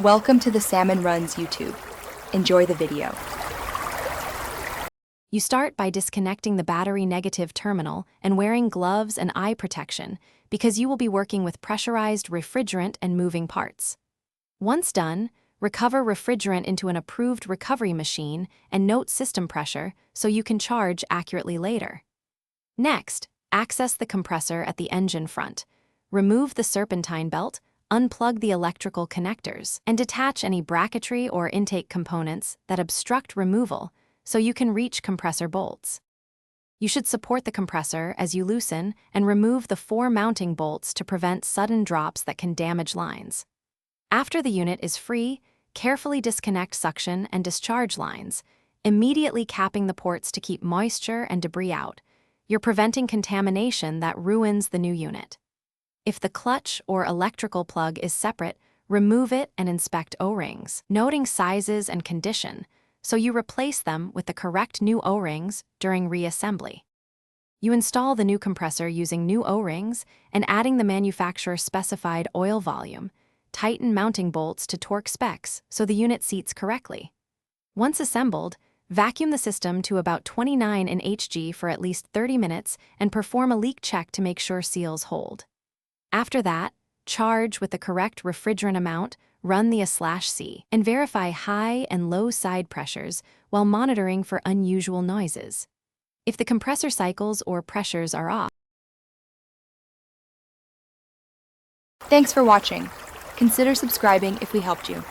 Welcome to the Salmon Runs YouTube. Enjoy the video. You start by disconnecting the battery negative terminal and wearing gloves and eye protection because you will be working with pressurized refrigerant and moving parts. Once done, recover refrigerant into an approved recovery machine and note system pressure so you can charge accurately later. Next, access the compressor at the engine front. Remove the serpentine belt, unplug the electrical connectors, and detach any bracketry or intake components that obstruct removal so you can reach compressor bolts. You should support the compressor as you loosen and remove the 4 mounting bolts to prevent sudden drops that can damage lines. After the unit is free, carefully disconnect suction and discharge lines, immediately capping the ports to keep moisture and debris out. You're preventing contamination that ruins the new unit. If the clutch or electrical plug is separate, remove it and inspect O-rings, noting sizes and condition, so you replace them with the correct new O-rings during reassembly. You install the new compressor using new O-rings and adding the manufacturer-specified oil volume. Tighten mounting bolts to torque specs so the unit seats correctly. Once assembled, vacuum the system to about 29 in Hg for at least 30 minutes and perform a leak check to make sure seals hold. After that, charge with the correct refrigerant amount, run the A/C, and verify high and low side pressures while monitoring for unusual noises. If the compressor cycles or pressures are off. Thanks for watching. Consider subscribing if we helped you.